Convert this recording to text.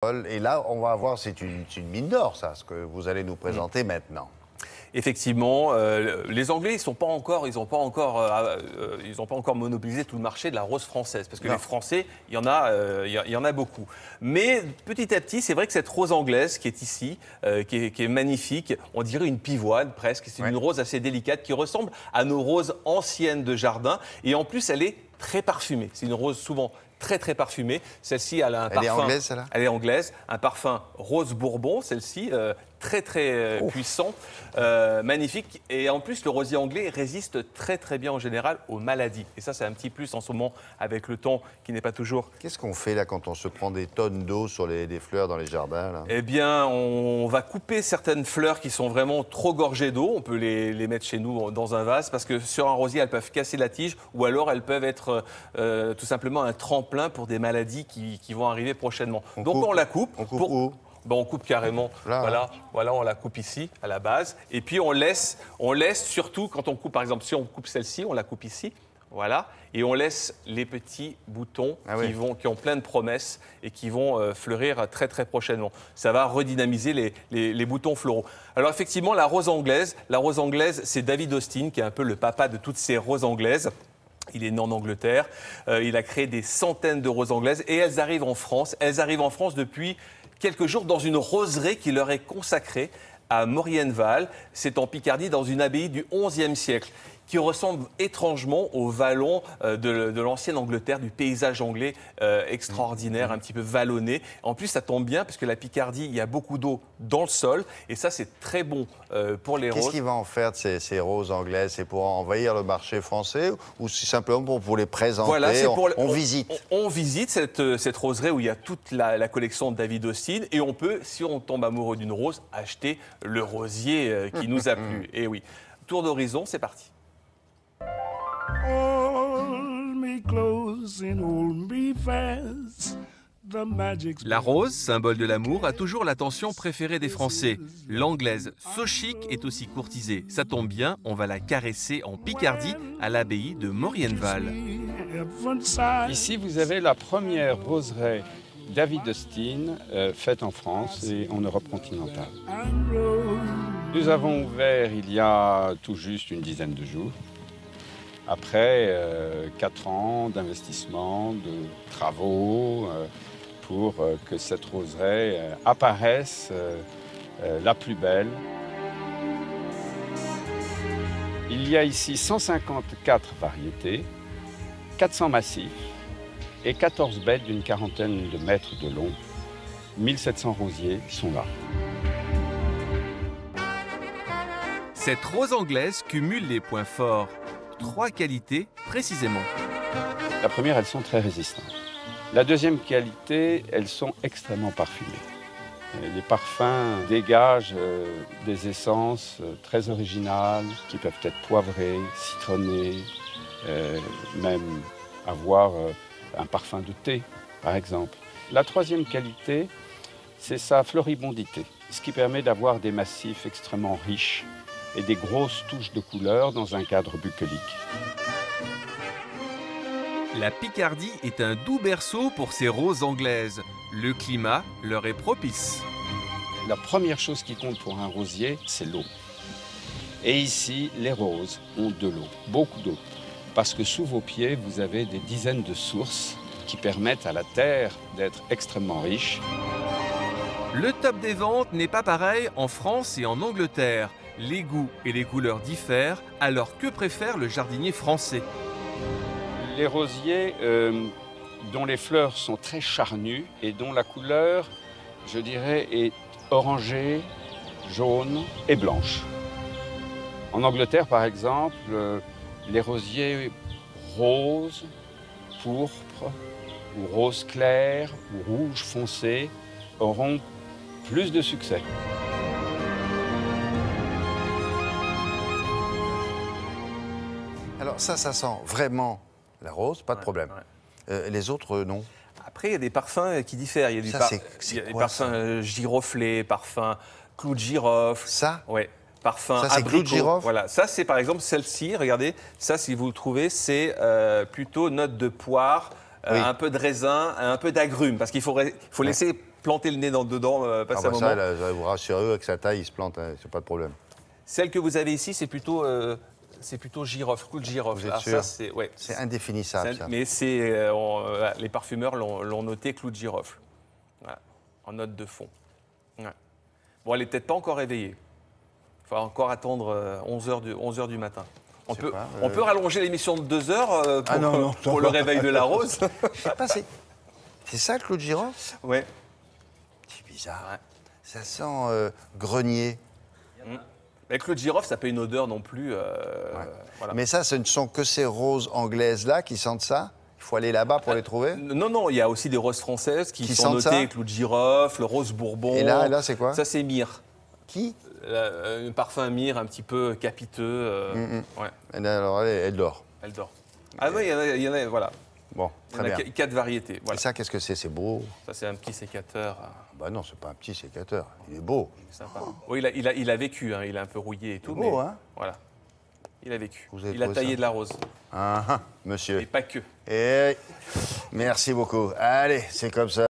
Et là, on va voir, c'est une mine d'or, ça, ce que vous allez nous présenter maintenant. Effectivement, les Anglais, ils n'ont pas encore monopolisé tout le marché de la rose française, parce que les Français, il y en a beaucoup. Mais petit à petit, c'est vrai que cette rose anglaise qui est ici, qui est magnifique, on dirait une pivoine presque. C'est une rose assez délicate qui ressemble à nos roses anciennes de jardin, et en plus, elle est très parfumée. C'est une rose souvent très parfumée. Celle-ci, elle a un parfum. Elle est anglaise, celle-là ? Elle est anglaise. Un parfum rose bourbon, celle-ci, très puissant, magnifique. Et en plus, le rosier anglais résiste très bien en général aux maladies. Et ça, c'est un petit plus en ce moment avec le temps qui n'est pas toujours. Qu'est-ce qu'on fait là quand on se prend des tonnes d'eau sur des fleurs dans les jardins là ? Eh bien, on va couper certaines fleurs qui sont vraiment trop gorgées d'eau. On peut les mettre chez nous dans un vase parce que sur un rosier, elles peuvent casser la tige ou alors elles peuvent être tout simplement un tremplin pour des maladies qui vont arriver prochainement. On la coupe. On coupe où ? On coupe carrément, là, voilà, on la coupe ici, à la base. Et puis on laisse surtout, quand on coupe, par exemple, si on coupe celle-ci, on la coupe ici, voilà. Et on laisse les petits boutons qui ont plein de promesses et qui vont fleurir très prochainement. Ça va redynamiser les boutons floraux. Alors effectivement, la rose anglaise, c'est David Austin, qui est un peu le papa de toutes ces roses anglaises. Il est né en Angleterre, il a créé des centaines de roses anglaises et elles arrivent en France. Elles arrivent en France depuis quelques jours dans une roseraie qui leur est consacrée à Maurienval. C'est en Picardie, dans une abbaye du XIe siècle, qui ressemble étrangement au vallon de l'ancienne Angleterre, du paysage anglais extraordinaire, un petit peu vallonné. En plus, ça tombe bien, parce que la Picardie, il y a beaucoup d'eau dans le sol, et ça, c'est très bon pour les roses. Qu'est-ce qu'il va en faire de ces roses anglaises ? C'est pour envahir le marché français ou c'est simplement pour les présenter ? Voilà, on visite. On visite cette roseraie où il y a toute la collection de David Austin, et on peut, si on tombe amoureux d'une rose, acheter le rosier qui nous a plu. Et oui, tour d'horizon, c'est parti. La rose, symbole de l'amour, a toujours l'attention préférée des Français. L'anglaise So Chic est aussi courtisée. Ça tombe bien, on va la caresser en Picardie, à l'abbaye de Maurienval. Ici, vous avez la première roseraie David Austin faite en France et en Europe continentale. Nous avons ouvert il y a tout juste une dizaine de jours. Après 4 ans d'investissement, de travaux, pour que cette roseraie apparaisse la plus belle. Il y a ici 154 variétés, 400 massifs et 14 bêtes d'une quarantaine de mètres de long. 1700 rosiers sont là. Cette rose anglaise cumule les points forts. 3 qualités précisément. La première, elles sont très résistantes. La deuxième qualité, elles sont extrêmement parfumées. Les parfums dégagent des essences très originales qui peuvent être poivrées, citronnées, même avoir un parfum de thé, par exemple. La troisième qualité, c'est sa floribondité, ce qui permet d'avoir des massifs extrêmement riches et des grosses touches de couleur dans un cadre bucolique. La Picardie est un doux berceau pour ces roses anglaises. Le climat leur est propice. La première chose qui compte pour un rosier, c'est l'eau. Et ici, les roses ont de l'eau, beaucoup d'eau. Parce que sous vos pieds, vous avez des dizaines de sources qui permettent à la terre d'être extrêmement riche. Le top des ventes n'est pas pareil en France et en Angleterre. Les goûts et les couleurs diffèrent, alors que préfère le jardinier français ? Les rosiers dont les fleurs sont très charnues et dont la couleur, je dirais, est orangée, jaune et blanche. En Angleterre, par exemple, les rosiers roses, pourpres, ou rose clair, ou rouge foncé auront plus de succès. Alors ça sent vraiment la rose, pas de problème. Les autres, non. Après, il y a des parfums qui diffèrent. Il y a des parfums giroflés, parfums clou de girofle. Ça ? Ouais. Parfum ça, c'est clou de girofle. Voilà. Ça, c'est par exemple celle-ci. Regardez, ça, si vous le trouvez, c'est plutôt note de poire, un peu de raisin, un peu d'agrumes. Parce qu'il faut laisser planter le nez dedans, passe un moment. Ça, là, je vais vous rassurer, avec sa taille, il se plante, hein, c'est pas de problème. Celle que vous avez ici, c'est plutôt girofle, clou de girofle. Vous êtes sûr? C'est indéfinissable, ça. Mais les parfumeurs l'ont noté clou de girofle. Voilà, en note de fond. Ouais. Bon, elle n'est peut-être pas encore réveillée. Il va encore attendre 11 h du matin. On peut rallonger l'émission de 2 heures pour le réveil de la rose. Je sais pas, c'est ça le clou de girofle? Ouais. C'est bizarre. Ouais. Ça sent grenier. Le clou de girofle, ça n'a pas une odeur non plus. Voilà. Mais ça, ce ne sont que ces roses anglaises-là qui sentent ça? Il faut aller là-bas pour les trouver? Non, il y a aussi des roses françaises qui sont notées clou de girofle, rose bourbon. Et là c'est quoi? Ça, c'est myrrhe. Qui? Un parfum myrrhe un petit peu capiteux. Ouais. Et là, alors, elle dort. Elle dort. Ah oui, il y en a, voilà. Bon, très bien. 4 variétés. Voilà. Et ça, qu'est-ce que c'est? C'est beau? Ça, c'est un petit sécateur. Bah non, c'est pas un petit sécateur. Il est beau. Sympa. Oui, il a vécu, hein. Il est un peu rouillé et tout. Beau, mais hein? voilà. Il a vécu. Il a taillé de la rose. Ah, monsieur. Et pas que. Et merci beaucoup. Allez, c'est comme ça.